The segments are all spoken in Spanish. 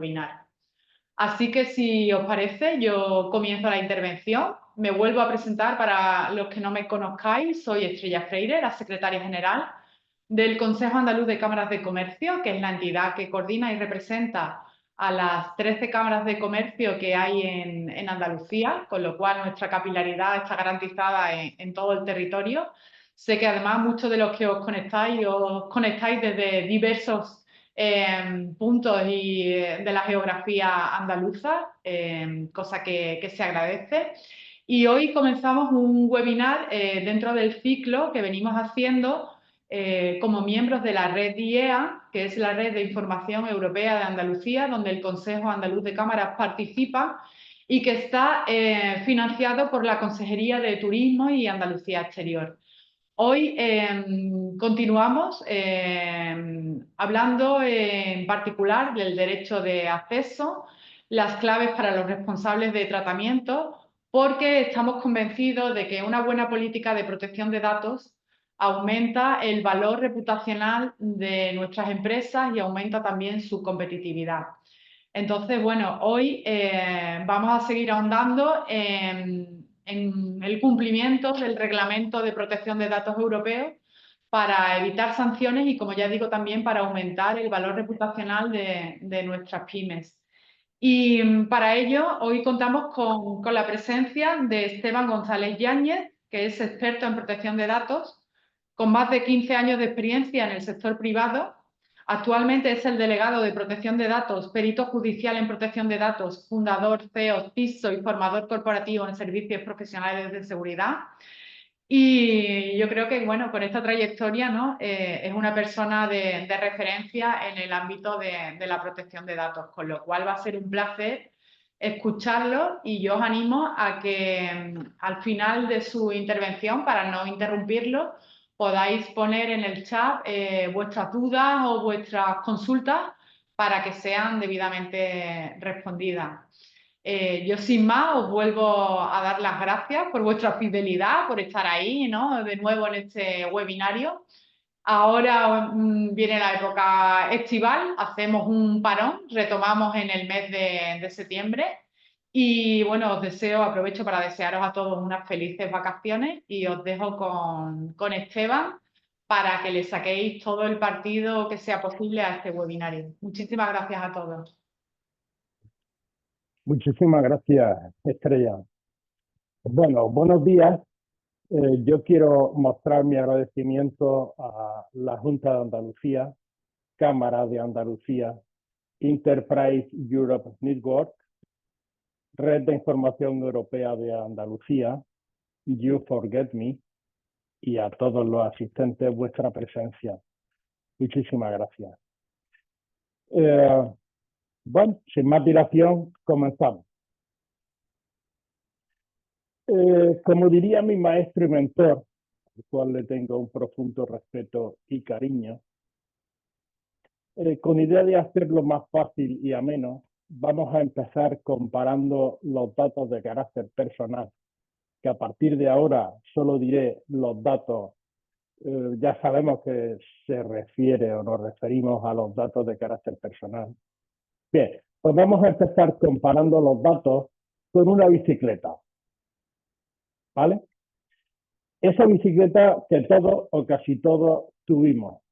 webinar. Así que si os parece, yo comienzo la intervención. Me vuelvo a presentar para los que no me conozcáis. Soy Estrella Freire, la secretaria general del Consejo Andaluz de Cámaras de Comercio, que es la entidad que coordina y representa a las 13 cámaras de comercio que hay en Andalucía, con lo cual nuestra capilaridad está garantizada en todo el territorio. Sé que además muchos de los que os conectáis desde diversos puntos de la geografía andaluza, cosa que se agradece. Y hoy comenzamos un webinar dentro del ciclo que venimos haciendo como miembros de la red IEA, que es la Red de Información Europea de Andalucía, donde el Consejo Andaluz de Cámaras participa y que está financiado por la Consejería de Turismo y Andalucía Exterior. Hoy continuamos hablando en particular del derecho de acceso, las claves para los responsables de tratamiento, porque estamos convencidos de que una buena política de protección de datos aumenta el valor reputacional de nuestras empresas y aumenta también su competitividad. Entonces, bueno, hoy vamos a seguir ahondando en el cumplimiento del Reglamento de Protección de Datos Europeo para evitar sanciones y, como ya digo, también para aumentar el valor reputacional de nuestras pymes. Y para ello, hoy contamos con la presencia de Esteban González Yáñez, que es experto en protección de datos, con más de 15 años de experiencia en el sector privado. Actualmente es el delegado de protección de datos, perito judicial en protección de datos, fundador, CEO, CISO y formador corporativo en servicios profesionales de seguridad. Y yo creo que, bueno, con esta trayectoria, ¿no? Es una persona de referencia en el ámbito de la protección de datos, con lo cual va a ser un placer escucharlo y yo os animo a que al final de su intervención, para no interrumpirlo, podáis poner en el chat vuestras dudas o vuestras consultas para que sean debidamente respondidas. Yo sin más os vuelvo a dar las gracias por vuestra fidelidad, por estar ahí, ¿no? De nuevo en este webinario. Ahora viene la época estival, hacemos un parón, retomamos en el mes de septiembre y bueno, aprovecho para desearos a todos unas felices vacaciones y os dejo con Esteban para que le saquéis todo el partido que sea posible a este webinario. Muchísimas gracias a todos. Muchísimas gracias, Estrella. Bueno, buenos días. Yo quiero mostrar mi agradecimiento a la Junta de Andalucía, Cámara de Andalucía, Enterprise Europe Network, Red de Información Europea de Andalucía, You Forget Me, y a todos los asistentes vuestra presencia. Muchísimas gracias. Bueno, sin más dilación, comenzamos. Como diría mi maestro y mentor, al cual le tengo un profundo respeto y cariño, con idea de hacerlo más fácil y ameno, vamos a empezar comparando los datos de carácter personal, que a partir de ahora solo diré los datos, ya sabemos que se refiere o nos referimos a los datos de carácter personal. Bien, pues vamos a empezar comparando los datos con una bicicleta, ¿vale? Esa bicicleta que todos o casi todos tuvimos.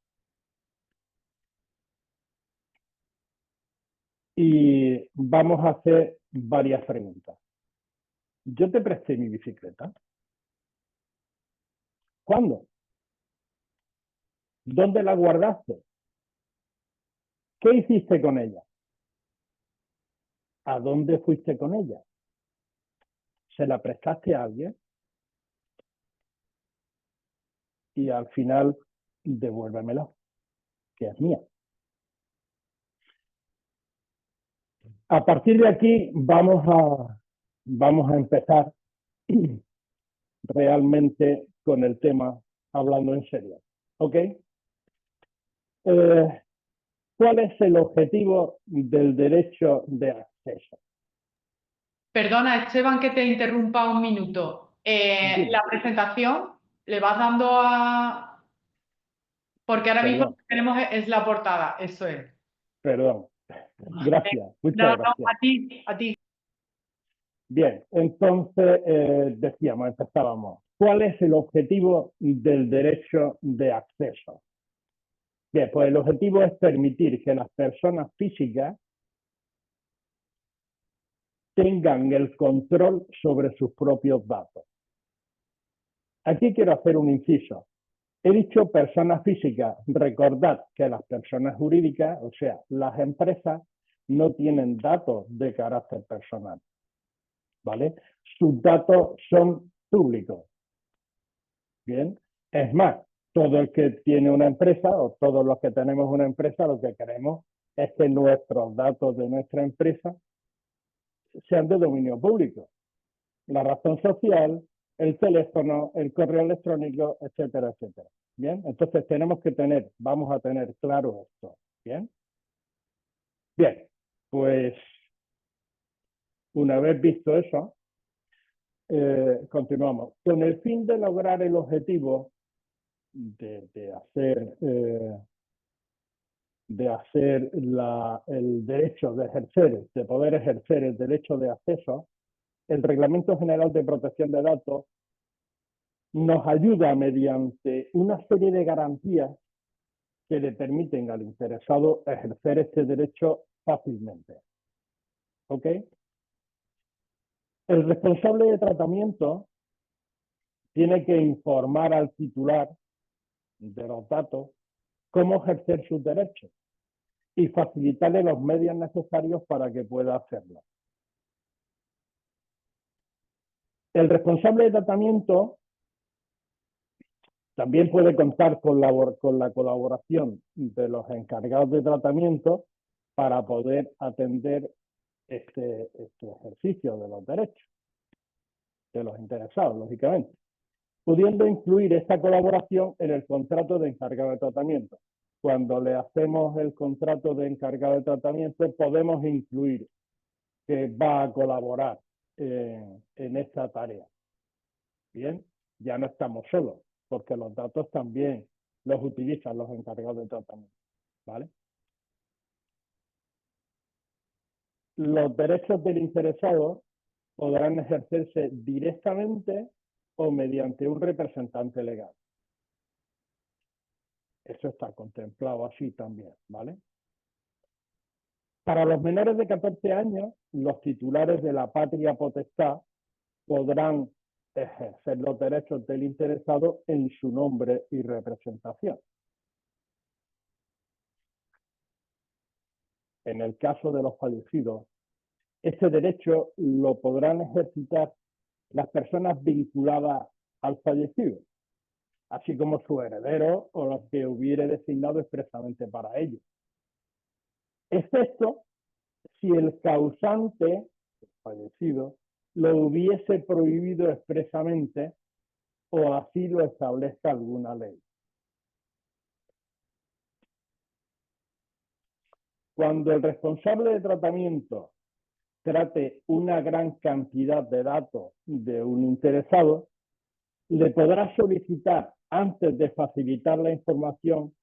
Y vamos a hacer varias preguntas. Yo te presté mi bicicleta. ¿Cuándo? ¿Dónde la guardaste? ¿Qué hiciste con ella? ¿A dónde fuiste con ella? ¿Se la prestaste a alguien? Y al final, devuélvemela, que es mía. A partir de aquí vamos a empezar realmente con el tema, hablando en serio. ¿Ok? ¿Cuál es el objetivo del derecho de acceso? Perdona, Esteban, que te interrumpa un minuto. La presentación, ¿le vas dando a...? Porque ahora mismo lo que tenemos es la portada, eso es. Perdón. Gracias, No, muchas no, gracias. a ti, a ti. Bien, entonces decíamos, empezábamos. ¿Cuál es el objetivo del derecho de acceso? Bien, pues el objetivo es permitir que las personas físicas tengan el control sobre sus propios datos. Aquí quiero hacer un inciso. He dicho personas físicas. Recordad que las personas jurídicas, o sea, las empresas, no tienen datos de carácter personal, ¿vale? Sus datos son públicos. Bien, es más, todo el que tiene una empresa o todos los que tenemos una empresa, lo que queremos es que nuestros datos de nuestra empresa sean de dominio público. La razón social, el teléfono, el correo electrónico, etcétera, etcétera. Bien, entonces vamos a tener claro esto. Bien, bien, pues una vez visto eso, continuamos. Con el fin de lograr el objetivo de hacer el derecho de poder ejercer el derecho de acceso, el Reglamento General de Protección de Datos nos ayuda mediante una serie de garantías que le permiten al interesado ejercer este derecho fácilmente. ¿Ok? El responsable de tratamiento tiene que informar al titular de los datos cómo ejercer sus derechos y facilitarle los medios necesarios para que pueda hacerlo. El responsable de tratamiento también puede contar con la colaboración de los encargados de tratamiento para poder atender este ejercicio de los derechos de los interesados, lógicamente, pudiendo incluir esta colaboración en el contrato de encargado de tratamiento. Cuando le hacemos el contrato de encargado de tratamiento, podemos incluir que va a colaborar en esta tarea. Bien, ya no estamos solos, porque los datos también los utilizan los encargados de tratamiento, ¿vale? Los derechos del interesado podrán ejercerse directamente o mediante un representante legal. Eso está contemplado así también, ¿vale? Para los menores de 14 años, los titulares de la patria potestad podrán ejercer los derechos del interesado en su nombre y representación. En el caso de los fallecidos, este derecho lo podrán ejercitar las personas vinculadas al fallecido, así como su heredero o los que hubiere designado expresamente para ello, excepto si el causante, el fallecido, lo hubiese prohibido expresamente o así lo establezca alguna ley. Cuando el responsable de tratamiento trate una gran cantidad de datos de un interesado, le podrá solicitar, antes de facilitar la información,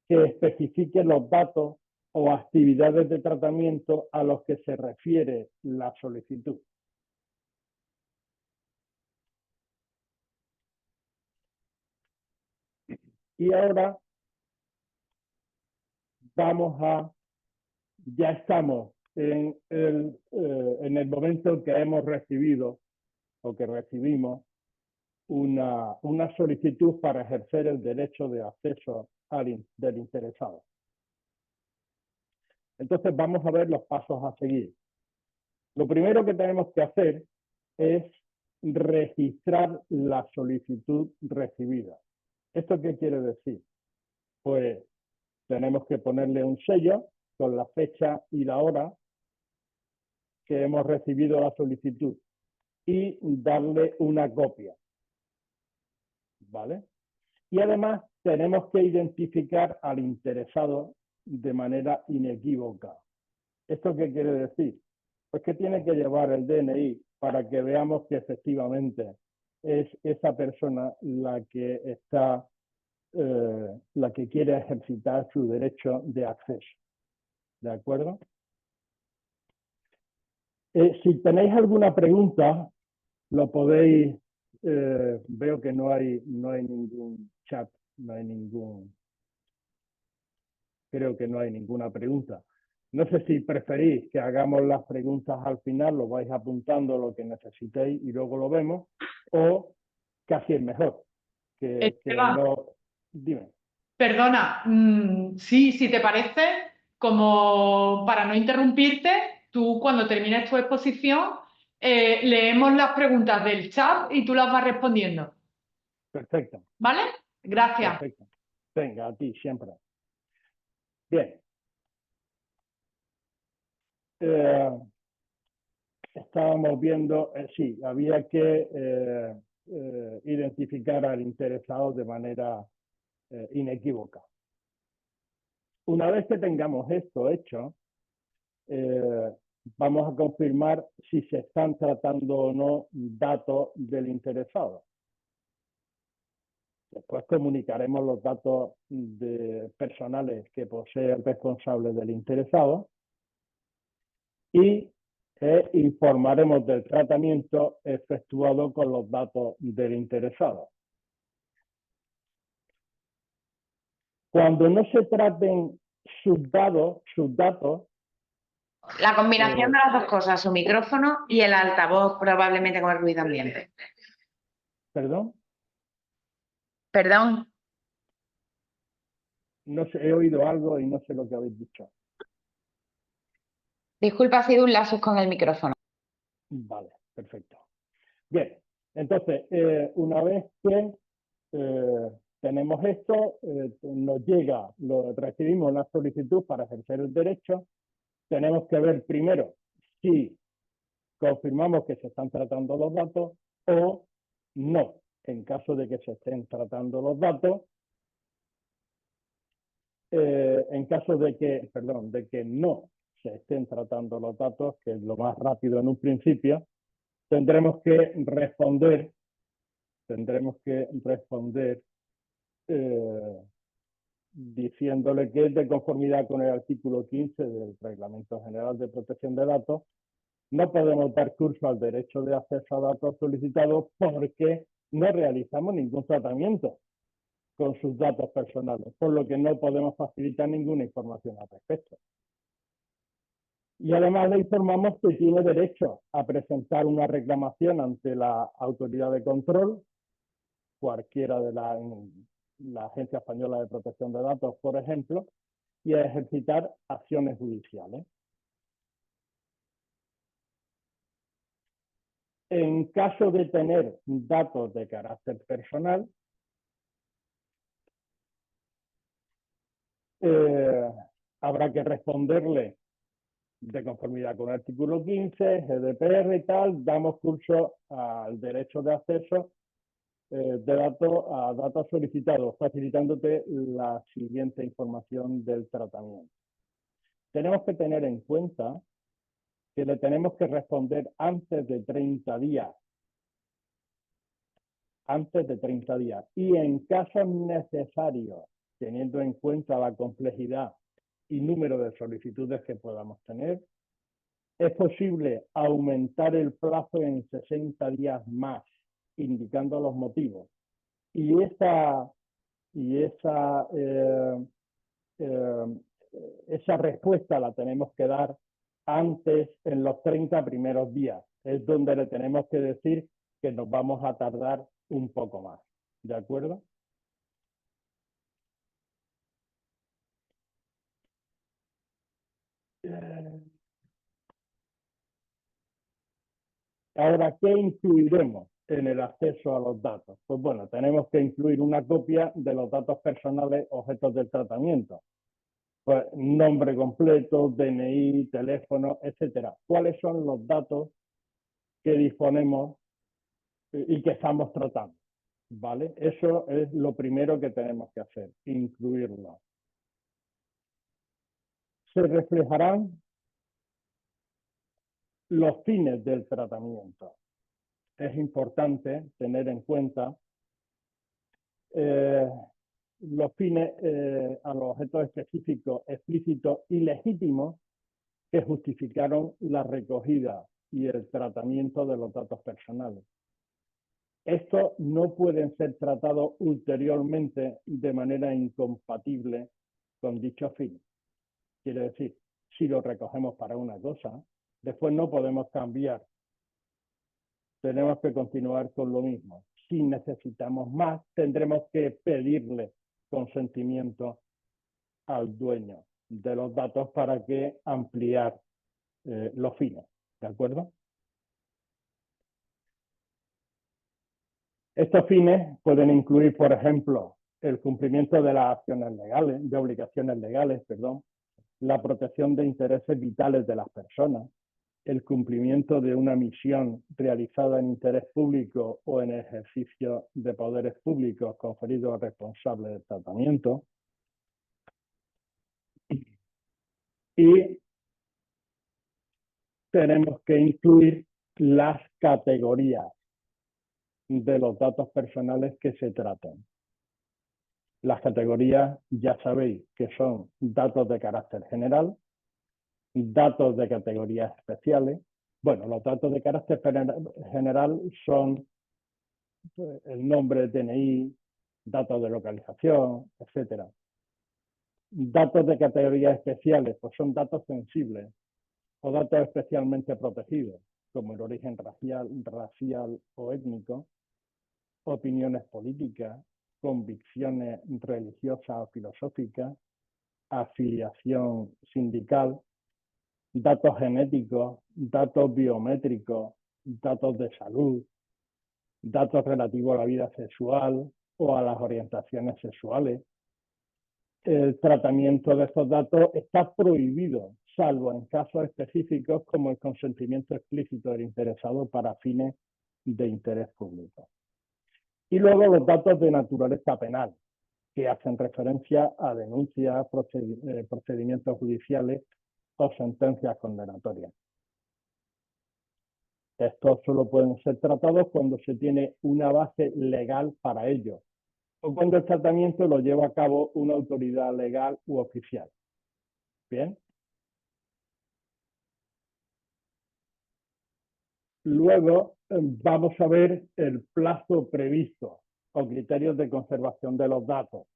que especifique los datos o actividades de tratamiento a los que se refiere la solicitud. Y ahora ya estamos en el momento en que hemos recibido o que recibimos una solicitud para ejercer el derecho de acceso del interesado. Entonces vamos a ver los pasos a seguir. Lo primero que tenemos que hacer es registrar la solicitud recibida. ¿Esto qué quiere decir? Pues tenemos que ponerle un sello con la fecha y la hora que hemos recibido la solicitud y darle una copia, ¿vale? Y además tenemos que identificar al interesado de manera inequívoca. ¿Esto qué quiere decir? Pues que tiene que llevar el DNI para que veamos que efectivamente es esa persona la que la que quiere ejercitar su derecho de acceso. ¿De acuerdo? Si tenéis alguna pregunta, lo podéis, veo que no hay ningún chat, creo que no hay ninguna pregunta. No sé si preferís que hagamos las preguntas al final, lo vais apuntando lo que necesitéis y luego lo vemos, o casi es mejor que Esteban, no... Dime. perdona, sí, si te parece, como para no interrumpirte, tú cuando termines tu exposición, leemos las preguntas del chat y tú las vas respondiendo. Perfecto, ¿Vale? Gracias. perfecto. Venga, a ti siempre. Bien. Estábamos viendo, sí, había que identificar al interesado de manera inequívoca. Una vez que tengamos esto hecho, vamos a confirmar si se están tratando o no datos del interesado. Después comunicaremos los datos personales que posee el responsable del interesado y informaremos del tratamiento efectuado con los datos del interesado. Cuando no se traten sus datos. La combinación de las dos cosas, su micrófono y el altavoz, probablemente con el ruido ambiente. ¿Perdón? Perdón. No sé, he oído algo y no sé lo que habéis dicho. Disculpa, ha sido un lapsus con el micrófono. Vale, perfecto. Bien, entonces, una vez que tenemos esto, nos llega, recibimos la solicitud para ejercer el derecho, tenemos que ver primero si confirmamos que se están tratando los datos o no. En caso de que se estén tratando los datos, en caso de que no se estén tratando los datos, que es lo más rápido en un principio, tendremos que responder diciéndole que es de conformidad con el artículo 15 del Reglamento General de Protección de Datos. No podemos dar curso al derecho de acceso a datos solicitados porque no realizamos ningún tratamiento con sus datos personales, por lo que no podemos facilitar ninguna información al respecto. Y además le informamos que tiene derecho a presentar una reclamación ante la autoridad de control, cualquiera de la Agencia Española de Protección de Datos, por ejemplo, y a ejercitar acciones judiciales. En caso de tener datos de carácter personal, habrá que responderle de conformidad con el artículo 15, GDPR y tal, damos curso al derecho de acceso de datos a datos solicitados, facilitándote la siguiente información del tratamiento. Tenemos que tener en cuenta que le tenemos que responder antes de 30 días. Antes de 30 días. Y en casos necesarios, teniendo en cuenta la complejidad y número de solicitudes que podamos tener, es posible aumentar el plazo en 60 días más, indicando los motivos. Y esa respuesta la tenemos que dar antes, en los 30 primeros días. Es donde le tenemos que decir que nos vamos a tardar un poco más. ¿De acuerdo? Ahora, ¿qué incluiremos en el acceso a los datos? Pues bueno, tenemos que incluir una copia de los datos personales objetos del tratamiento. Pues nombre completo, DNI, teléfono, etcétera. ¿Cuáles son los datos que disponemos y que estamos tratando? ¿Vale? Eso es lo primero que tenemos que hacer, incluirlo. Se reflejarán los fines del tratamiento. Es importante tener en cuenta los fines a los objetos específicos, explícitos y legítimos que justificaron la recogida y el tratamiento de los datos personales. Estos no pueden ser tratados ulteriormente de manera incompatible con dichos fines. Quiere decir, si lo recogemos para una cosa, después no podemos cambiar. Tenemos que continuar con lo mismo. Si necesitamos más, tendremos que pedirle consentimiento al dueño de los datos para que ampliar los fines. ¿De acuerdo? Estos fines pueden incluir, por ejemplo, el cumplimiento de las acciones legales, de obligaciones legales, perdón, la protección de intereses vitales de las personas, el cumplimiento de una misión realizada en interés público o en ejercicio de poderes públicos conferidos al responsable del tratamiento. Y tenemos que incluir las categorías de los datos personales que se tratan. Las categorías ya sabéis que son datos de carácter general, datos de categorías especiales. Bueno, los datos de carácter general son el nombre, DNI, datos de localización, etc. Datos de categorías especiales, pues son datos sensibles o datos especialmente protegidos, como el origen racial o étnico, opiniones políticas, convicciones religiosas o filosóficas, afiliación sindical, datos genéticos, datos biométricos, datos de salud, datos relativos a la vida sexual o a las orientaciones sexuales. El tratamiento de estos datos está prohibido, salvo en casos específicos como el consentimiento explícito del interesado para fines de interés público. Y luego los datos de naturaleza penal, que hacen referencia a denuncias, procedimientos judiciales o sentencias condenatorias. Estos solo pueden ser tratados cuando se tiene una base legal para ello, o cuando el tratamiento lo lleva a cabo una autoridad legal u oficial. Bien. Luego vamos a ver el plazo previsto o criterios de conservación de los datos.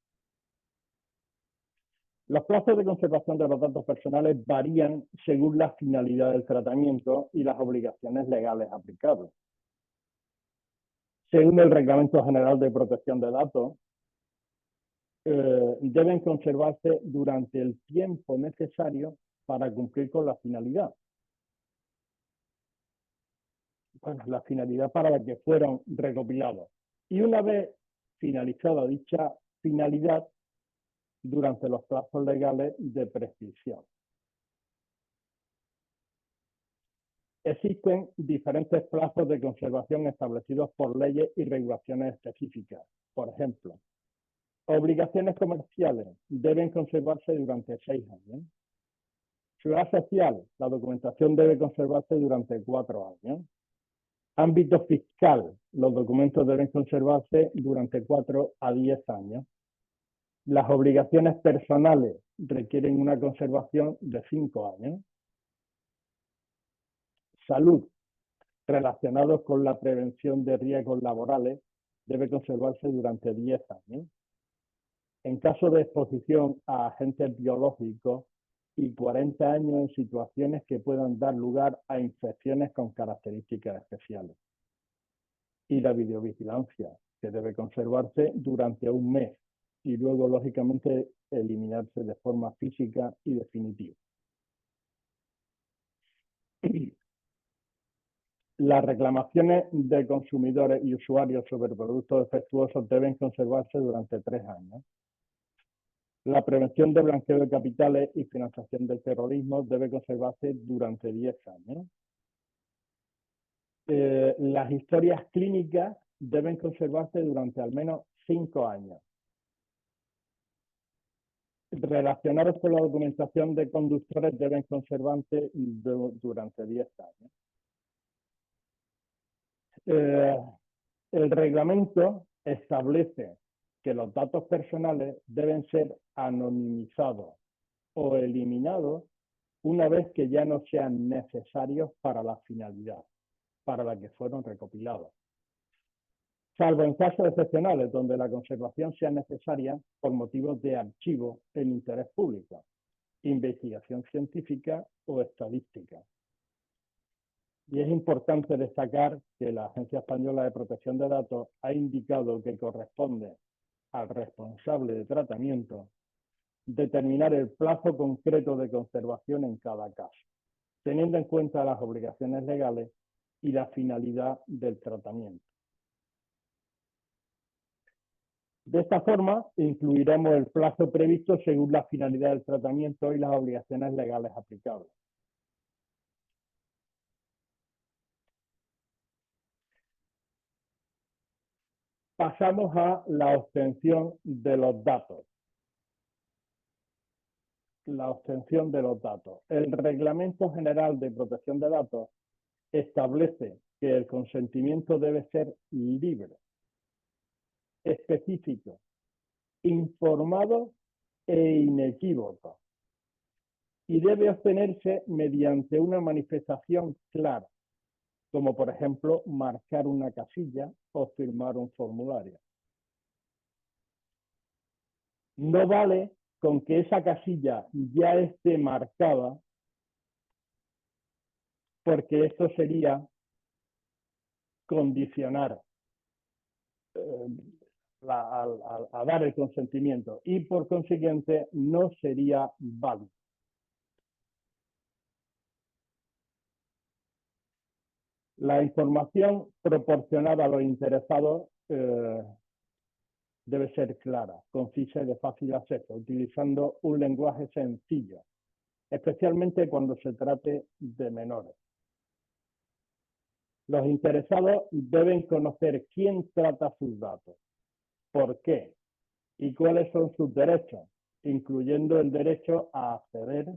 Los plazos de conservación de los datos personales varían según la finalidad del tratamiento y las obligaciones legales aplicables. Según el Reglamento General de Protección de Datos, deben conservarse durante el tiempo necesario para cumplir con la finalidad. Bueno, la finalidad para la que fueron recopilados. Y una vez finalizada dicha finalidad, durante los plazos legales de prescripción. Existen diferentes plazos de conservación establecidos por leyes y regulaciones específicas. Por ejemplo, obligaciones comerciales deben conservarse durante 6 años. Seguridad social, la documentación debe conservarse durante 4 años. Ámbito fiscal, los documentos deben conservarse durante 4 a 10 años. Las obligaciones personales requieren una conservación de 5 años. Salud, relacionados con la prevención de riesgos laborales, debe conservarse durante 10 años. En caso de exposición a agentes biológicos y 40 años en situaciones que puedan dar lugar a infecciones con características especiales. Y la videovigilancia, que debe conservarse durante 1 mes y luego, lógicamente, eliminarse de forma física y definitiva. Las reclamaciones de consumidores y usuarios sobre productos defectuosos deben conservarse durante 3 años. La prevención de blanqueo de capitales y financiación del terrorismo debe conservarse durante 10 años. Las historias clínicas deben conservarse durante al menos 5 años. Relacionados con la documentación de conductores deben conservarse durante 10 años. El reglamento establece que los datos personales deben ser anonimizados o eliminados una vez que ya no sean necesarios para la finalidad para la que fueron recopilados, salvo en casos excepcionales donde la conservación sea necesaria por motivos de archivo en interés público, investigación científica o estadística. Y es importante destacar que la Agencia Española de Protección de Datos ha indicado que corresponde al responsable de tratamiento determinar el plazo concreto de conservación en cada caso, teniendo en cuenta las obligaciones legales y la finalidad del tratamiento. De esta forma, incluiremos el plazo previsto según la finalidad del tratamiento y las obligaciones legales aplicables. Pasamos a la obtención de los datos. La obtención de los datos. El Reglamento General de Protección de Datos establece que el consentimiento debe ser libre, específico, informado e inequívoco, y debe obtenerse mediante una manifestación clara, como por ejemplo marcar una casilla o firmar un formulario. No vale con que esa casilla ya esté marcada, porque esto sería condicionar a dar el consentimiento y por consiguiente no sería válido. La información proporcionada a los interesados debe ser clara, concisa y de fácil acceso, utilizando un lenguaje sencillo, especialmente cuando se trate de menores. Los interesados deben conocer quién trata sus datos, por qué y cuáles son sus derechos, incluyendo el derecho a acceder,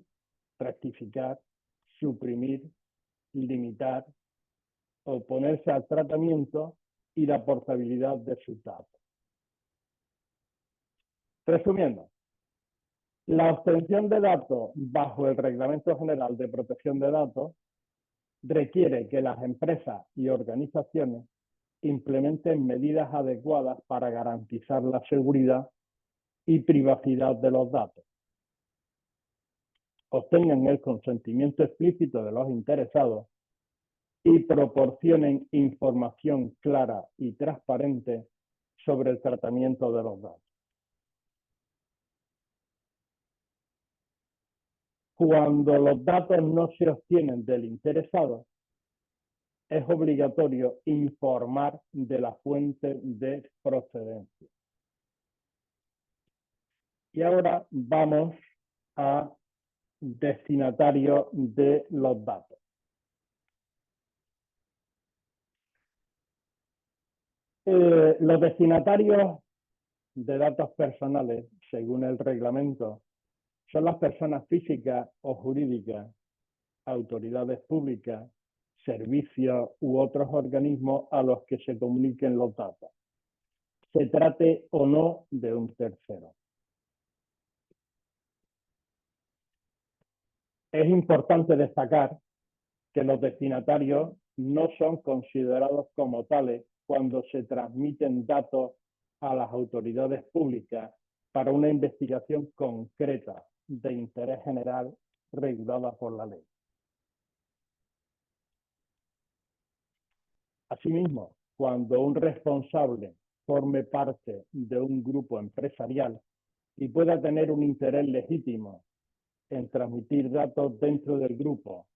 rectificar, suprimir, limitar, oponerse al tratamiento y la portabilidad de sus datos. Resumiendo, la obtención de datos bajo el Reglamento General de Protección de Datos requiere que las empresas y organizaciones implementen medidas adecuadas para garantizar la seguridad y privacidad de los datos, obtengan el consentimiento explícito de los interesados y proporcionen información clara y transparente sobre el tratamiento de los datos. Cuando los datos no se obtienen del interesado, es obligatorio informar de la fuente de procedencia. Y ahora vamos a destinatario de los datos. Los destinatarios de datos personales, según el reglamento, son las personas físicas o jurídicas, autoridades públicas, servicios u otros organismos a los que se comuniquen los datos, se trate o no de un tercero. Es importante destacar que los destinatarios no son considerados como tales cuando se transmiten datos a las autoridades públicas para una investigación concreta de interés general regulada por la ley. Asimismo, cuando un responsable forme parte de un grupo empresarial y pueda tener un interés legítimo en transmitir datos dentro del grupo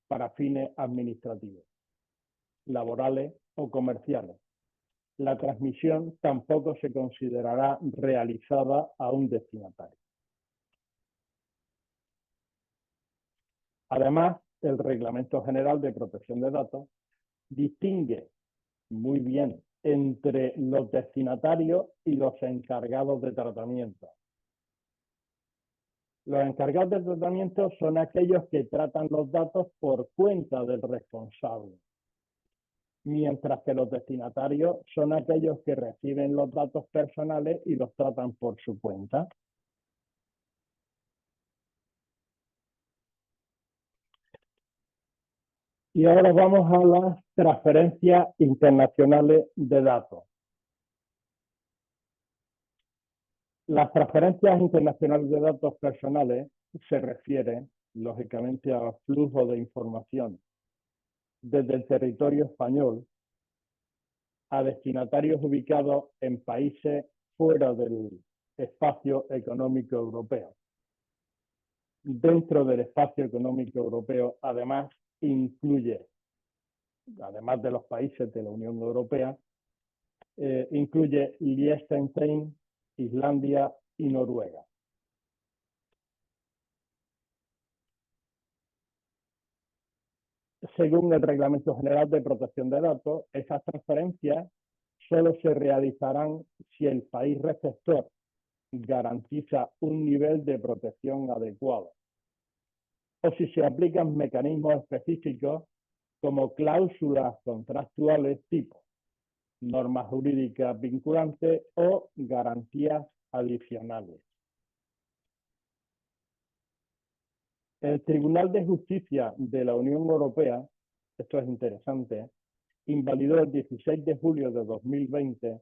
para fines administrativos, laborales o comerciales, la transmisión tampoco se considerará realizada a un destinatario. Además, el Reglamento General de Protección de Datos distingue muy bien entre los destinatarios y los encargados de tratamiento. Los encargados de tratamiento son aquellos que tratan los datos por cuenta del responsable. mientras que los destinatarios son aquellos que reciben los datos personales y los tratan por su cuenta. Y ahora vamos a las transferencias internacionales de datos. Las transferencias internacionales de datos personales se refieren, lógicamente, a flujo de información desde el territorio español a destinatarios ubicados en países fuera del espacio económico europeo. Dentro del espacio económico europeo, además, incluye, además de los países de la Unión Europea, incluye Liechtenstein, Islandia y Noruega. Según el Reglamento General de Protección de Datos, esas transferencias solo se realizarán si el país receptor garantiza un nivel de protección adecuado o si se aplican mecanismos específicos como cláusulas contractuales tipo normas jurídicas vinculantes o garantías adicionales. El Tribunal de Justicia de la Unión Europea, esto es interesante, invalidó el 16 de julio de 2020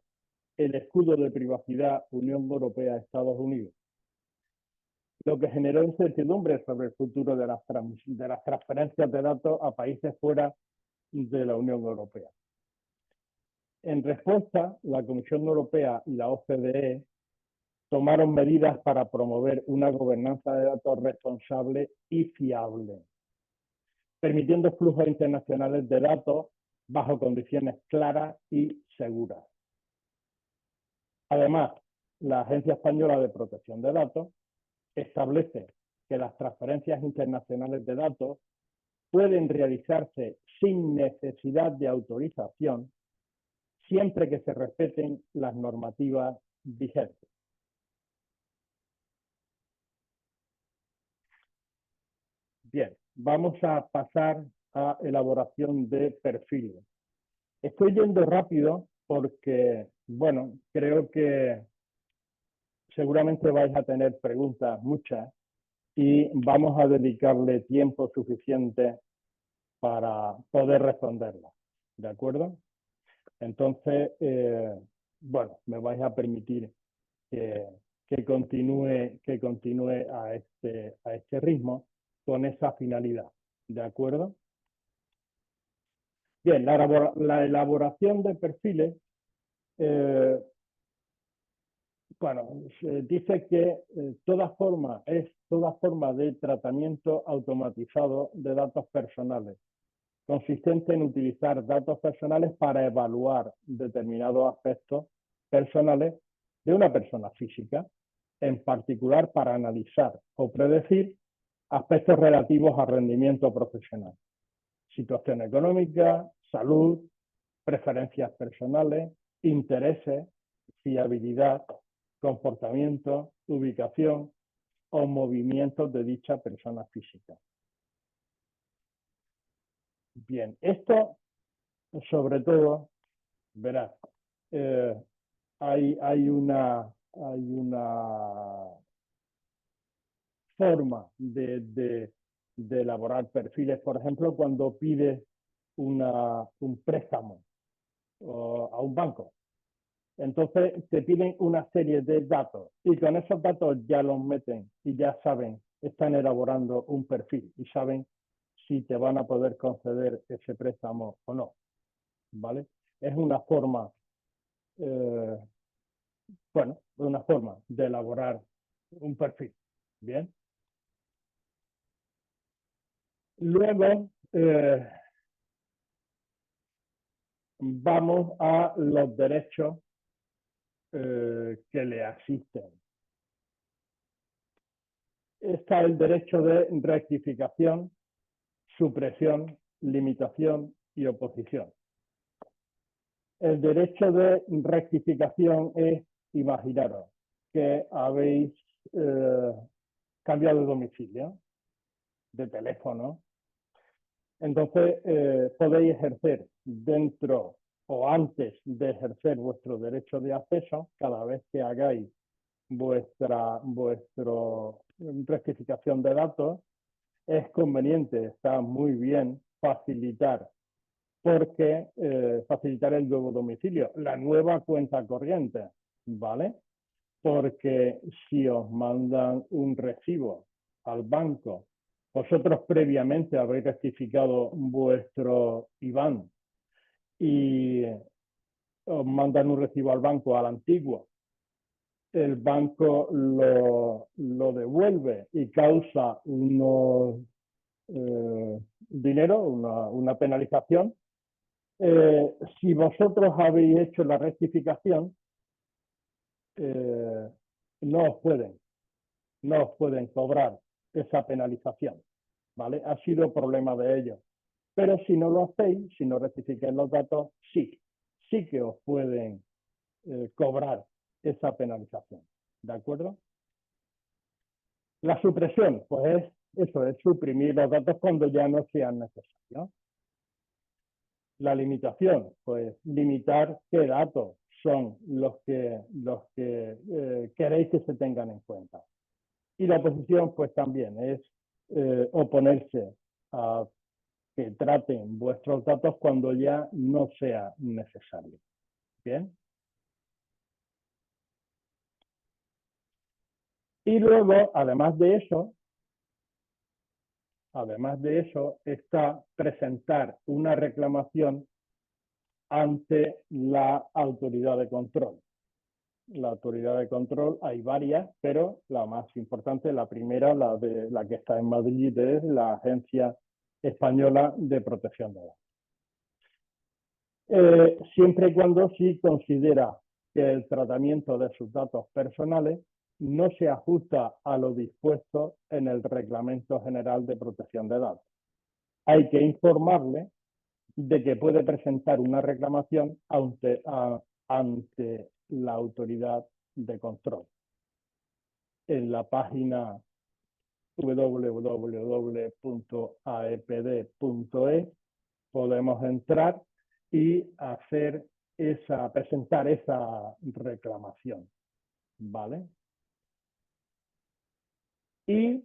el escudo de privacidad Unión Europea-Estados Unidos, lo que generó incertidumbre sobre el futuro de las transferencias de datos a países fuera de la Unión Europea. En respuesta, la Comisión Europea y la OCDE tomaron medidas para promover una gobernanza de datos responsable y fiable, permitiendo flujos internacionales de datos bajo condiciones claras y seguras. Además, la Agencia Española de Protección de Datos establece que las transferencias internacionales de datos pueden realizarse sin necesidad de autorización siempre que se respeten las normativas vigentes. Bien, vamos a pasar a elaboración de perfiles. Estoy yendo rápido porque, bueno, creo que seguramente vais a tener preguntas muchas y vamos a dedicarle tiempo suficiente para poder responderlas, ¿de acuerdo? Entonces, bueno, me vais a permitir que continúe a este ritmo con esa finalidad, ¿de acuerdo? Bien, la elaboración de perfiles, bueno, dice que toda forma de tratamiento automatizado de datos personales, consistente en utilizar datos personales para evaluar determinados aspectos personales de una persona física, en particular para analizar o predecir aspectos relativos al rendimiento profesional, situación económica, salud, preferencias personales, intereses, fiabilidad, comportamiento, ubicación o movimientos de dicha persona física. Bien, esto sobre todo, verás, hay una forma de elaborar perfiles, por ejemplo, cuando pides un préstamo a un banco. Entonces te piden una serie de datos y con esos datos ya los meten y ya saben, están elaborando un perfil y saben si te van a poder conceder ese préstamo o no, ¿vale? Es una forma, bueno, una forma de elaborar un perfil, ¿bien? Luego, vamos a los derechos que le asisten. Está el derecho de rectificación, supresión, limitación y oposición. El derecho de rectificación es, imaginaros, que habéis cambiado de domicilio, de teléfono, Entonces, podéis ejercer dentro o antes de ejercer vuestro derecho de acceso, cada vez que hagáis vuestra rectificación de datos, es conveniente, está muy bien facilitar, porque facilitar el nuevo domicilio, la nueva cuenta corriente, ¿vale? Porque si os mandan un recibo al banco, vosotros previamente habéis rectificado vuestro IBAN y os mandan un recibo al banco al antiguo, el banco lo devuelve y causa unos dinero, una penalización. Si vosotros habéis hecho la rectificación, no os pueden cobrar esa penalización, ¿vale? Ha sido problema de ellos. Pero si no lo hacéis, si no rectificáis los datos, sí que os pueden cobrar esa penalización, ¿de acuerdo? La supresión, pues eso es suprimir los datos cuando ya no sean necesarios. La limitación, pues limitar qué datos son los que queréis que se tengan en cuenta. Y la oposición, pues también es oponerse a que traten vuestros datos cuando ya no sea necesario. ¿Bien? Y luego, además de eso, está presentar una reclamación ante la autoridad de control. La autoridad de control hay varias, pero la más importante, la primera, la que está en Madrid, es la Agencia Española de Protección de Datos. Siempre y cuando sí considera que el tratamiento de sus datos personales no se ajusta a lo dispuesto en el Reglamento General de Protección de Datos. Hay que informarle de que puede presentar una reclamación ante la autoridad de control. En la página www.aepd.es podemos entrar y presentar esa reclamación, ¿vale? Y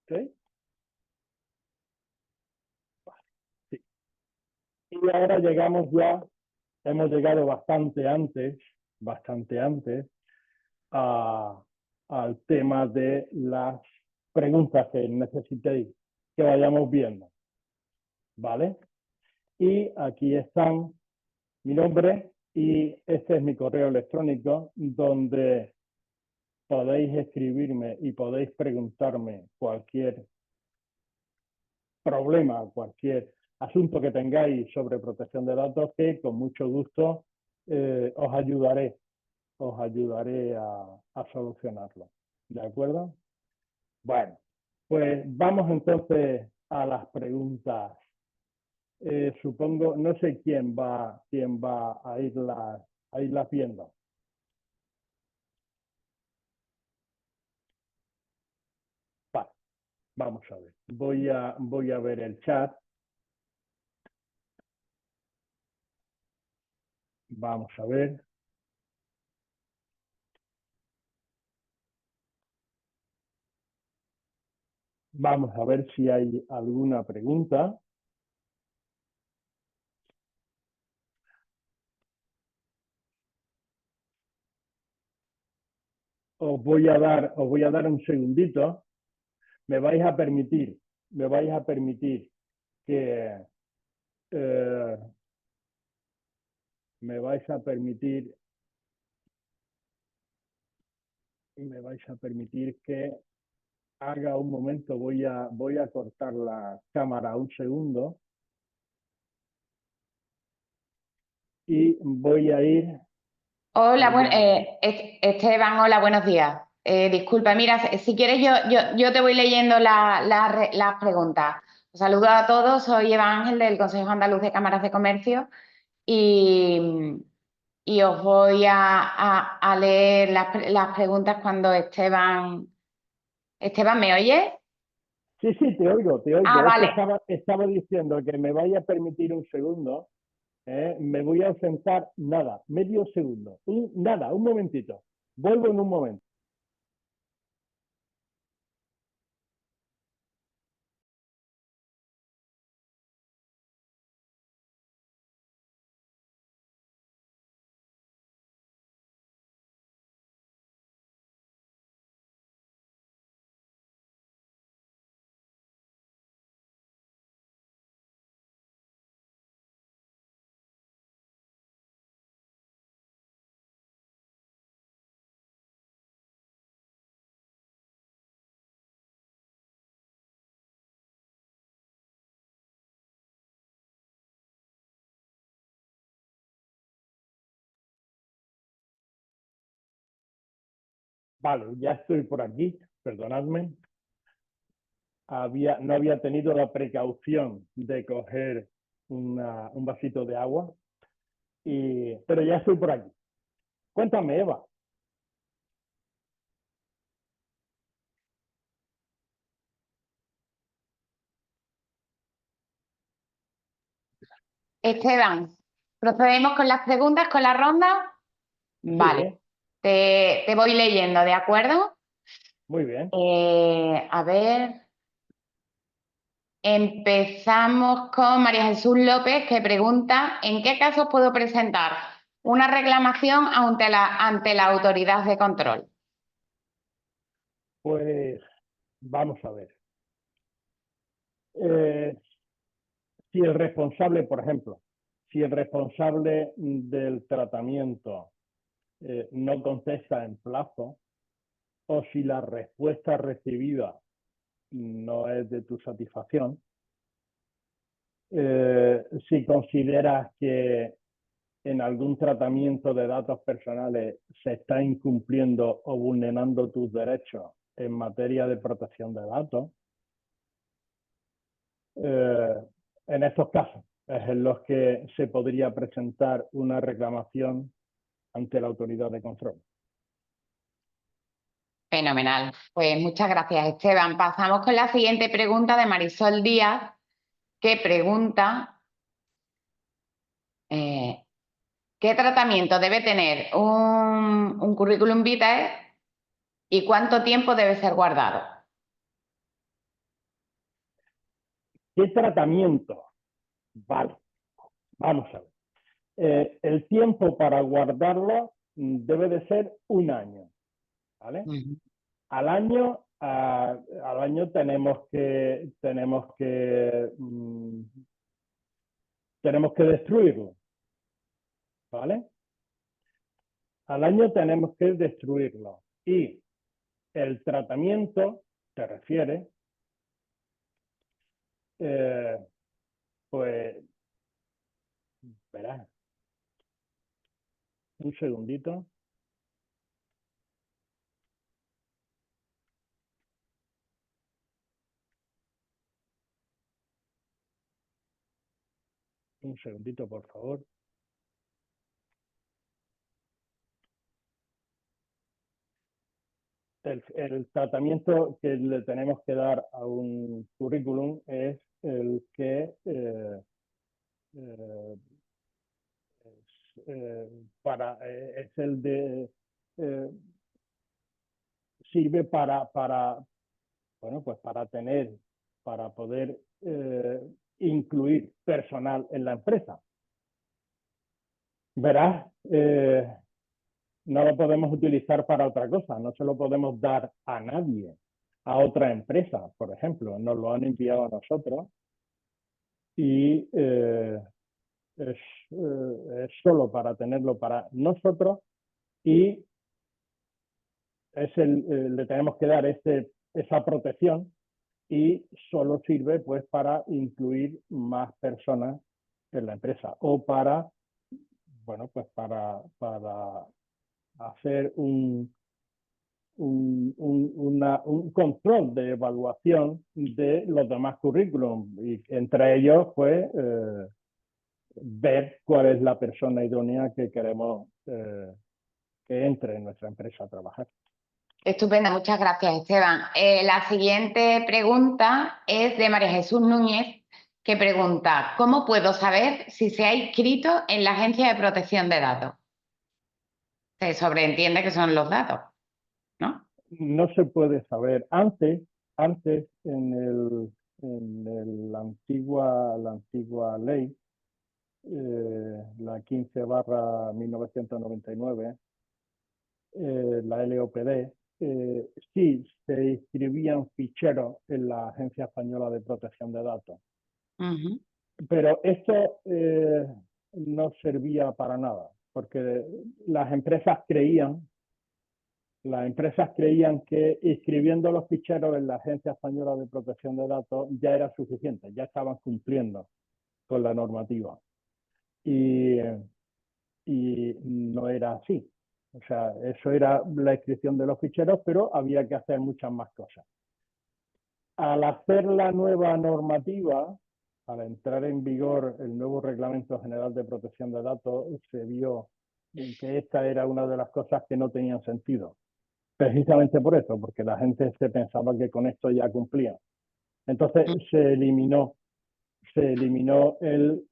¿sí? Sí. Y ahora hemos llegado bastante antes al tema de las preguntas que necesitéis que vayamos viendo, ¿vale? Y aquí están mi nombre y este es mi correo electrónico donde podéis escribirme y podéis preguntarme cualquier problema, cualquier asunto que tengáis sobre protección de datos, que con mucho gusto os ayudaré a solucionarlo. ¿De acuerdo? Bueno, pues vamos entonces a las preguntas. Supongo, no sé quién va a irlas viendo. Vale, vamos a ver. Voy a ver el chat. Vamos a ver. Vamos a ver si hay alguna pregunta. Os voy a dar un segundito. Me vais a permitir que haga un momento. Voy a cortar la cámara un segundo y voy a ir. Hola, Esteban, hola, buenos días. Disculpa, mira, si quieres yo te voy leyendo las preguntas. Os saludo a todos, soy Eva Ángel del Consejo Andaluz de Cámaras de Comercio y os voy a leer las preguntas cuando Esteban, ¿me oye? Sí, sí, te oigo, te oigo. Ah, Es que vale. estaba diciendo que me vaya a permitir un segundo. Me voy a ausentar nada, medio segundo. Nada, un momentito. Vuelvo en un momento. Vale, ya estoy por aquí, perdonadme. No había tenido la precaución de coger un vasito de agua, pero ya estoy por aquí. Cuéntame, Eva. Esteban, procedemos con las preguntas, con la ronda. Vale, Sí, te voy leyendo, ¿de acuerdo? muy bien. A ver, empezamos con María Jesús López, que pregunta, ¿en qué casos puedo presentar una reclamación ante la autoridad de control? Pues vamos a ver. Eh, si el responsable, por ejemplo, si el responsable del tratamiento no contesta en plazo, o si la respuesta recibida no es de tu satisfacción, si consideras que en algún tratamiento de datos personales se está incumpliendo o vulnerando tus derechos en materia de protección de datos, eh, en estos casos es en los que se podría presentar una reclamación ante la autoridad de control. Fenomenal. Pues muchas gracias, Esteban. Pasamos con la siguiente pregunta de Marisol Díaz, que pregunta ¿qué tratamiento debe tener un currículum vitae y cuánto tiempo debe ser guardado? ¿Qué tratamiento? Vale, vamos a ver. El tiempo para guardarlo debe de ser un año, ¿vale? Al año tenemos que destruirlo, ¿vale? Al año tenemos que destruirlo. Y el tratamiento, te refiere, pues, verás, un segundito. Un segundito, por favor. El tratamiento que le tenemos que dar a un currículum es el que es el de eh, sirve bueno, pues para poder incluir personal en la empresa. Verás, no lo podemos utilizar para otra cosa, no se lo podemos dar a nadie, a otra empresa, por ejemplo. Nos lo han enviado a nosotros y es solo para tenerlo para nosotros y le tenemos que dar esa protección y solo sirve pues para incluir más personas en la empresa o bueno, pues para hacer un control de evaluación de los demás currículums y entre ellos pues ver cuál es la persona idónea que queremos que entre en nuestra empresa a trabajar. Estupendo, muchas gracias, Esteban. La siguiente pregunta es de María Jesús Núñez, que pregunta: ¿cómo puedo saber si se ha inscrito en la Agencia de Protección de Datos? Se sobreentiende que son los datos, ¿no? No se puede saber. Antes la antigua ley, la 15/1999, la LOPD, sí se inscribían ficheros en la Agencia Española de Protección de Datos. Ujú. Pero esto no servía para nada, porque las empresas creían que inscribiendo los ficheros en la Agencia Española de Protección de Datos ya era suficiente, ya estaban cumpliendo con la normativa. Y no era así. O sea, eso era la inscripción de los ficheros, pero había que hacer muchas más cosas. Al hacer la nueva normativa, al entrar en vigor el nuevo Reglamento General de Protección de Datos, se vio que esta era una de las cosas que no tenían sentido. Precisamente por eso, porque la gente se pensaba que con esto ya cumplía. Entonces se eliminó el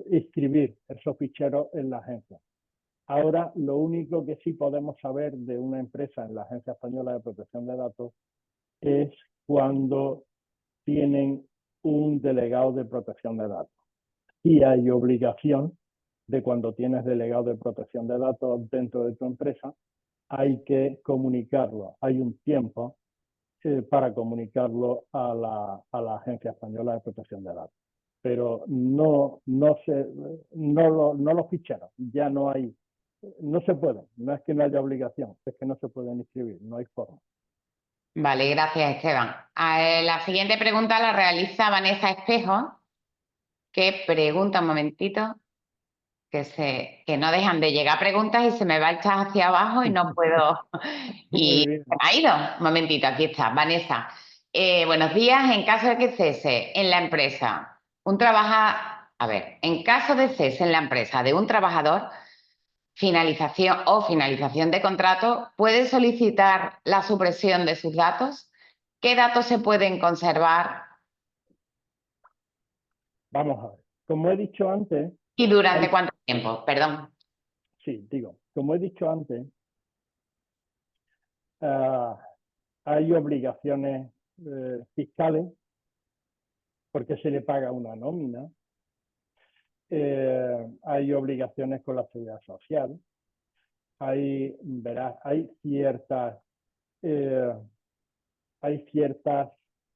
inscribir esos ficheros en la agencia. Ahora, lo único que sí podemos saber de una empresa en la Agencia Española de Protección de Datos es cuando tienen un delegado de protección de datos. Y hay obligación de, cuando tienes delegado de protección de datos dentro de tu empresa, hay que comunicarlo. Hay un tiempo para comunicarlo a la Agencia Española de Protección de Datos. Pero no los ficheros, ya no hay, no se puede, no es que no haya obligación, es que no se pueden inscribir, no hay forma. Vale, gracias, Esteban. La siguiente pregunta la realiza Vanessa Espejo, que pregunta, un momentito, que no dejan de llegar preguntas y se me va el chat hacia abajo y no puedo. Y se me ha ido. Un momentito, aquí está, Vanessa. Buenos días. En caso de que cese en la empresa en caso de cese en la empresa de un trabajador, finalización de contrato, ¿puede solicitar la supresión de sus datos? ¿Qué datos se pueden conservar? Vamos a ver, como he dicho antes... ¿Y durante cuánto tiempo? Perdón. Sí, digo, como he dicho antes, hay obligaciones fiscales porque se le paga una nómina, hay obligaciones con la seguridad social, hay ciertas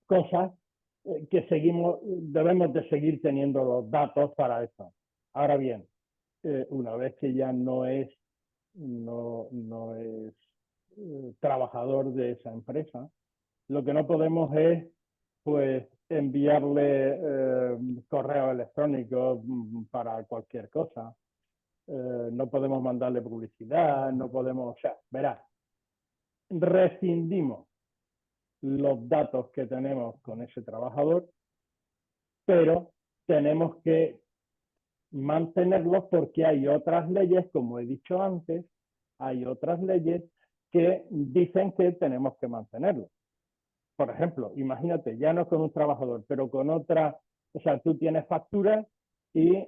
cosas que debemos de seguir teniendo los datos para eso. Ahora bien, una vez que ya no es trabajador de esa empresa, lo que no podemos es pues enviarle correo electrónico para cualquier cosa. No podemos mandarle publicidad, no podemos, o sea, verás, rescindimos los datos que tenemos con ese trabajador, pero tenemos que mantenerlos porque hay otras leyes, como he dicho antes, hay otras leyes que dicen que tenemos que mantenerlos. Por ejemplo, imagínate, ya no con un trabajador, pero con otra, o sea, tú tienes facturas y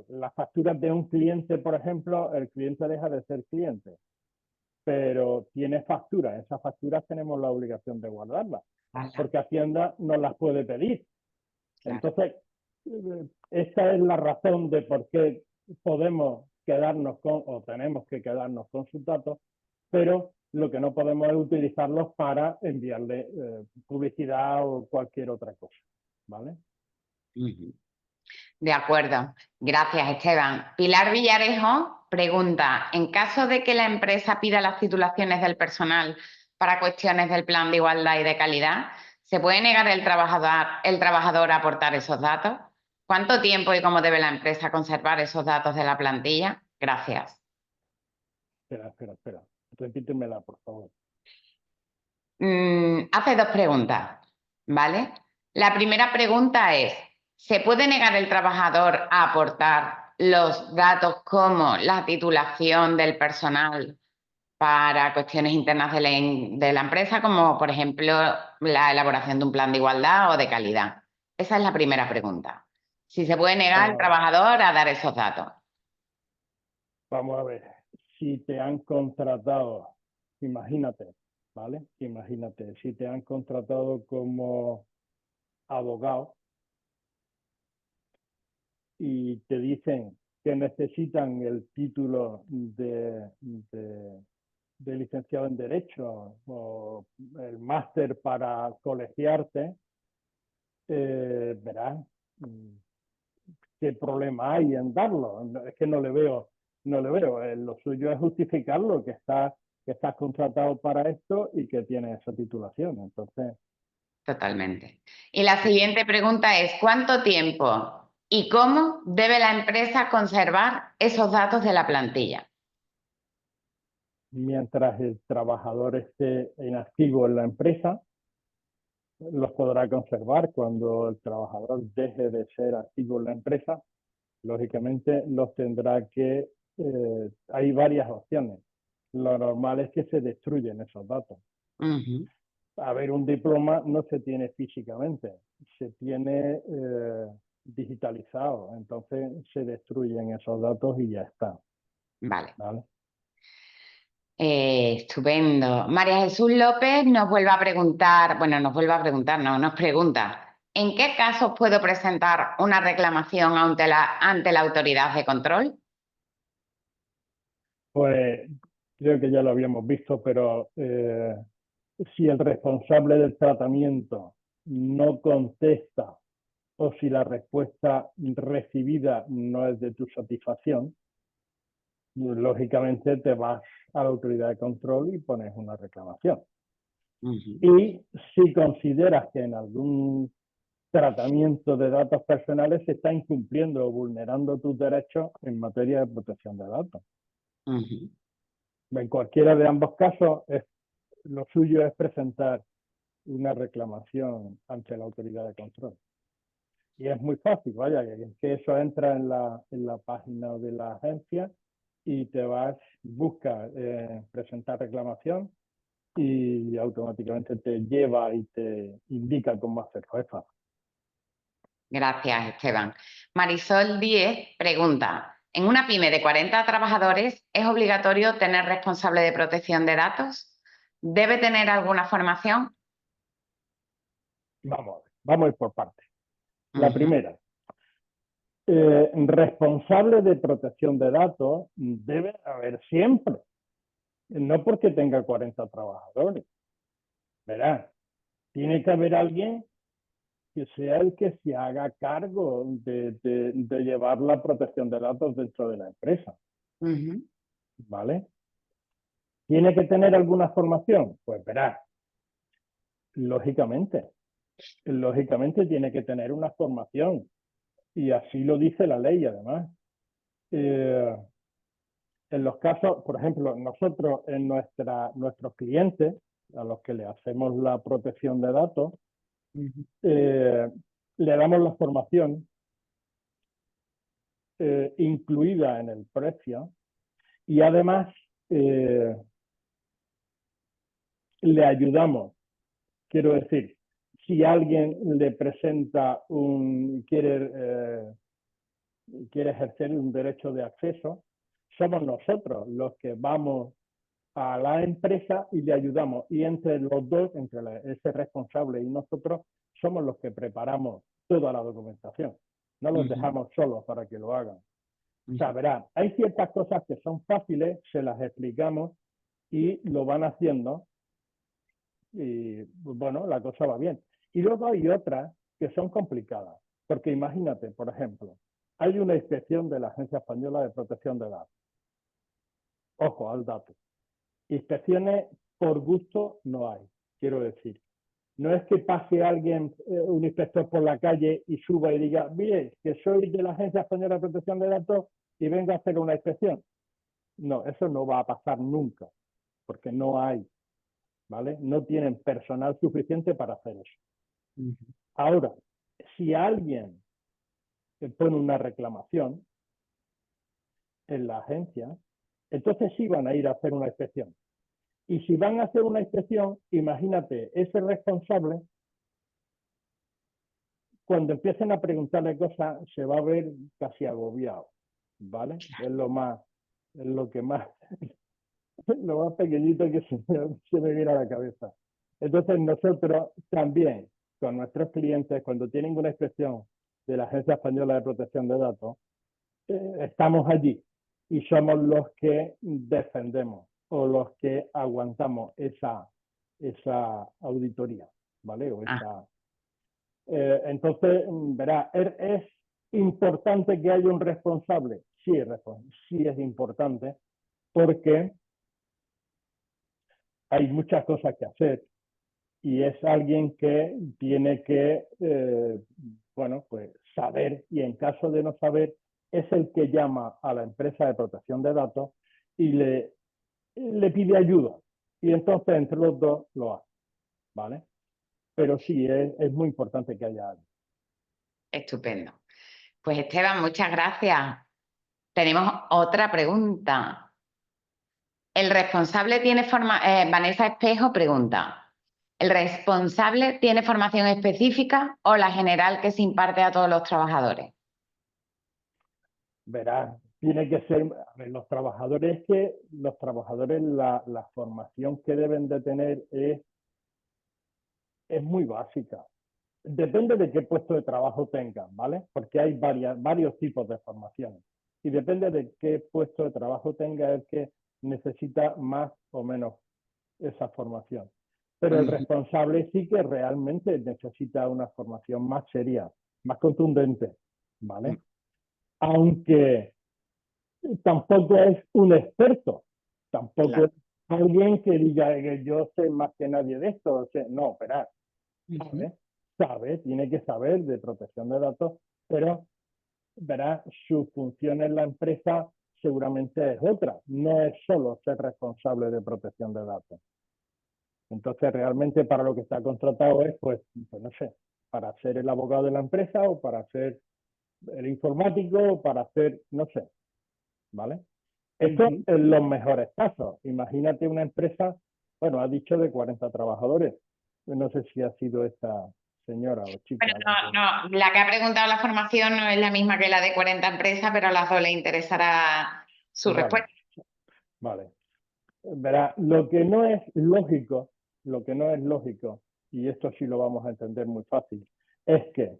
las facturas de un cliente, por ejemplo, el cliente deja de ser cliente, pero tiene facturas, esas facturas tenemos la obligación de guardarlas, porque Hacienda nos las puede pedir. Entonces, esa es la razón de por qué podemos quedarnos con, o tenemos que quedarnos con sus datos, pero lo que no podemos es utilizarlos para enviarle publicidad o cualquier otra cosa, ¿vale? De acuerdo. Gracias, Esteban. Pilar Villarejo pregunta: en caso de que la empresa pida las titulaciones del personal para cuestiones del plan de igualdad y de calidad, ¿se puede negar el trabajador a aportar esos datos? ¿Cuánto tiempo y cómo debe la empresa conservar esos datos de la plantilla? Gracias. Espera. Repítemela, por favor. Hace dos preguntas, ¿vale? La primera pregunta es: ¿se puede negar el trabajador a aportar los datos como la titulación del personal para cuestiones internas de la empresa, como por ejemplo la elaboración de un plan de igualdad o de calidad? Esa es la primera pregunta. Si se puede negar al trabajador a dar esos datos. Vamos a ver, si te han contratado, imagínate, ¿vale? Imagínate, si te han contratado como abogado y te dicen que necesitan el título de licenciado en Derecho o el máster para colegiarte, verás qué problema hay en darlo. Es que no le veo. Lo suyo es justificarlo, que estás contratado para esto y que tienes esa titulación. Entonces, Totalmente. Y la siguiente pregunta es, ¿cuánto tiempo y cómo debe la empresa conservar esos datos de la plantilla? mientras el trabajador esté inactivo en la empresa, los podrá conservar. Cuando el trabajador deje de ser activo en la empresa, lógicamente los tendrá que... hay varias opciones. Lo normal es que se destruyen esos datos. A ver, un diploma no se tiene físicamente, se tiene digitalizado, entonces se destruyen esos datos y ya está. Vale. ¿Vale? Estupendo. María Jesús López nos vuelve a preguntar, bueno, nos pregunta, ¿en qué casos puedo presentar una reclamación ante la autoridad de control? Pues creo que ya lo habíamos visto, pero si el responsable del tratamiento no contesta o si la respuesta recibida no es de tu satisfacción, lógicamente te vas a la autoridad de control y pones una reclamación. Y si consideras que en algún tratamiento de datos personales se está incumpliendo o vulnerando tus derechos en materia de protección de datos. En cualquiera de ambos casos, lo suyo es presentar una reclamación ante la autoridad de control. Y es muy fácil, vaya, que eso entra en la página de la agencia y te vas, buscas presentar reclamación y automáticamente te lleva y te indica cómo hacerlo. Es fácil. Gracias, Esteban. Marisol Díez pregunta, ¿en una pyme de 40 trabajadores es obligatorio tener responsable de protección de datos? ¿Debe tener alguna formación? Vamos a ir por partes. La primera, responsable de protección de datos debe haber siempre, no porque tenga 40 trabajadores. Verás, tiene que haber alguien que sea el que se haga cargo de llevar la protección de datos dentro de la empresa. ¿Vale? ¿Tiene que tener alguna formación? Pues verás, lógicamente tiene que tener una formación y así lo dice la ley además. En los casos, por ejemplo, nosotros en nuestros clientes a los que le hacemos la protección de datos, le damos la formación incluida en el precio y además le ayudamos. Quiero decir, si alguien le presenta quiere ejercer un derecho de acceso, somos nosotros los que vamos a la empresa y le ayudamos. Y entre los dos, entre ese responsable y nosotros, somos los que preparamos toda la documentación. No los dejamos solos para que lo hagan. O sea, verá, hay ciertas cosas que son fáciles, se las explicamos y lo van haciendo y, bueno, la cosa va bien. Y luego hay otras que son complicadas, porque imagínate, por ejemplo, hay una inspección de la Agencia Española de Protección de Datos. Ojo al dato. Inspecciones por gusto no hay, quiero decir. No es que pase alguien, un inspector por la calle y suba y diga, mire, que soy de la Agencia Española de Protección de Datos y vengo a hacer una inspección. No, eso no va a pasar nunca, porque no hay, ¿vale? No tienen personal suficiente para hacer eso. Ahora, si alguien pone una reclamación, en la agencia, entonces sí van a ir a hacer una inspección. Y si van a hacer una inspección, imagínate, ese responsable, cuando empiecen a preguntarle cosas, se va a ver casi agobiado, ¿vale? Es lo que más, lo más pequeñito que se me viene a la cabeza. Entonces nosotros también, con nuestros clientes, cuando tienen una inspección de la Agencia Española de Protección de Datos, estamos allí y somos los que defendemos o los que aguantamos esa auditoría, ¿vale? O esa, entonces, verá, ¿es importante que haya un responsable? Sí, sí es importante, porque hay muchas cosas que hacer y es alguien que tiene que, bueno, pues saber, y en caso de no saber, es el que llama a la empresa de protección de datos y le pide ayuda. Y entonces entre los dos lo hace, ¿vale? Pero sí, es muy importante que haya alguien. Estupendo. Pues Esteban, muchas gracias. Tenemos otra pregunta. El responsable tiene Vanessa Espejo pregunta, ¿el responsable tiene formación específica o la general que se imparte a todos los trabajadores? Verás, tiene que ser, a ver, los trabajadores la formación que deben de tener es muy básica. Depende de qué puesto de trabajo tengan, ¿vale? Porque hay varios tipos de formación. Y depende de qué puesto de trabajo tenga el que necesita más o menos esa formación. Pero el responsable sí que realmente necesita una formación más seria, más contundente, ¿vale? Aunque tampoco es un experto, tampoco Claro. es alguien que diga que yo sé más que nadie de esto. O sea, no, esperad, sabe, tiene que saber de protección de datos, pero verá, su función en la empresa seguramente es otra, no es solo ser responsable de protección de datos. Entonces, realmente para lo que está contratado es, pues no sé, para ser el abogado de la empresa o para ser el informático o para ser, no sé, ¿vale? Esto en los mejores casos. Imagínate una empresa, bueno, ha dicho de 40 trabajadores. No sé si ha sido esta señora o chica. Bueno, no, la que ha preguntado la formación no es la misma que la de 40 empresas, pero a las dos le interesará su respuesta. Vale. Verá, lo que no es lógico, y esto sí lo vamos a entender muy fácil, es que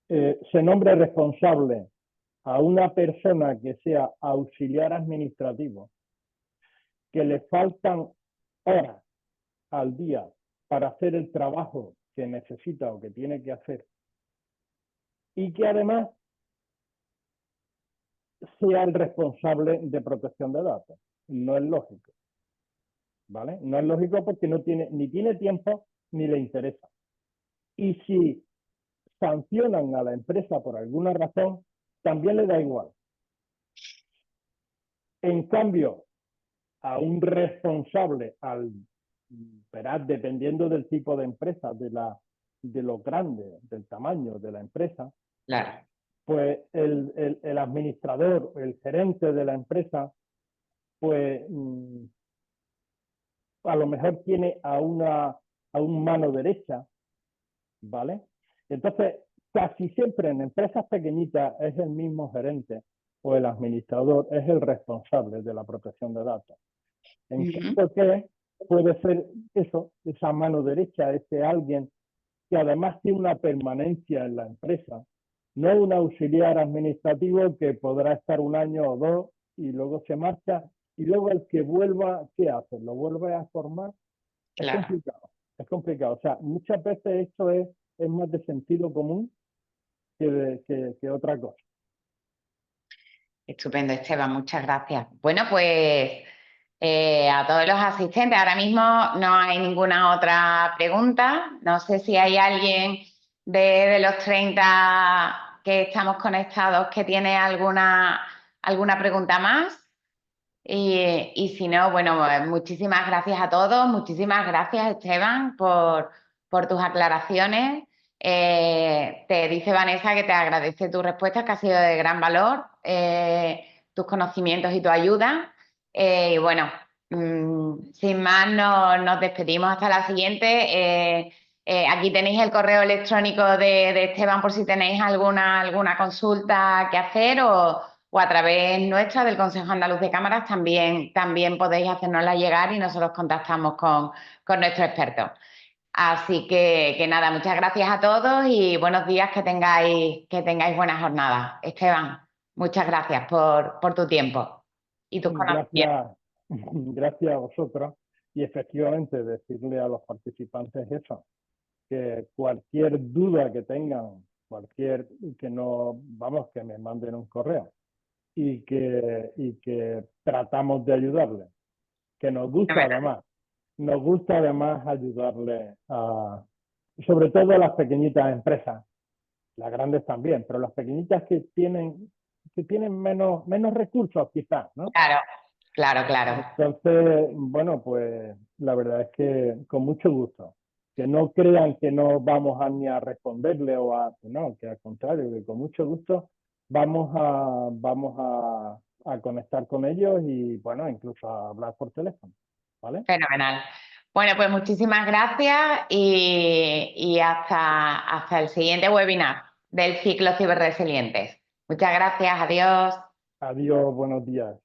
se nombre responsable a una persona que sea auxiliar administrativo, que le faltan horas al día para hacer el trabajo que necesita o que tiene que hacer, y que además sea el responsable de protección de datos. No es lógico, ¿vale? No es lógico porque ni tiene tiempo ni le interesa. Y si sancionan a la empresa por alguna razón, también le da igual. En cambio, a un responsable, verás, dependiendo del tipo de empresa, de lo grande, del tamaño de la empresa, Claro. pues el administrador, el gerente de la empresa, pues a lo mejor tiene a un mano derecha, ¿vale? Entonces, casi siempre en empresas pequeñitas es el mismo gerente o el administrador, es el responsable de la protección de datos. En caso que puede ser eso, esa mano derecha, ese alguien que además tiene una permanencia en la empresa, no un auxiliar administrativo que podrá estar un año o dos y luego se marcha, y luego el que vuelva, ¿qué hace? ¿Lo vuelve a formar? Claro. Es complicado. O sea, muchas veces esto es más de sentido común que otra cosa. Estupendo, Esteban, muchas gracias. Bueno, pues a todos los asistentes, ahora mismo no hay ninguna otra pregunta. No sé si hay alguien de los 30 que estamos conectados que tiene alguna pregunta más. Y si no, bueno, pues muchísimas gracias a todos. Muchísimas gracias, Esteban, por tus aclaraciones. Te dice Vanessa que te agradece tu respuesta, que ha sido de gran valor tus conocimientos y tu ayuda. Y bueno, sin más, nos despedimos hasta la siguiente. Aquí tenéis el correo electrónico de Esteban por si tenéis alguna consulta que hacer o a través nuestra del Consejo Andaluz de Cámaras también podéis hacérnosla llegar y nosotros contactamos con nuestro experto. Así que nada, muchas gracias a todos y buenos días, que tengáis buena jornada. Esteban, muchas gracias por tu tiempo y tus conocimientos. Gracias, gracias a vosotros. Y efectivamente decirle a los participantes eso, que cualquier duda que tengan, que me manden un correo y que tratamos de ayudarles, que nos gusta además ayudarles sobre todo a las pequeñitas empresas, las grandes también, pero las pequeñitas que tienen menos recursos quizás, ¿no? Claro. Entonces, bueno, pues la verdad es que con mucho gusto. Que no crean que no vamos ni a responderle no, que al contrario, que con mucho gusto vamos a conectar con ellos y, bueno, incluso a hablar por teléfono, ¿vale? Fenomenal. Bueno, pues muchísimas gracias y hasta el siguiente webinar del ciclo Ciberresilientes. Muchas gracias, adiós. Adiós, buenos días.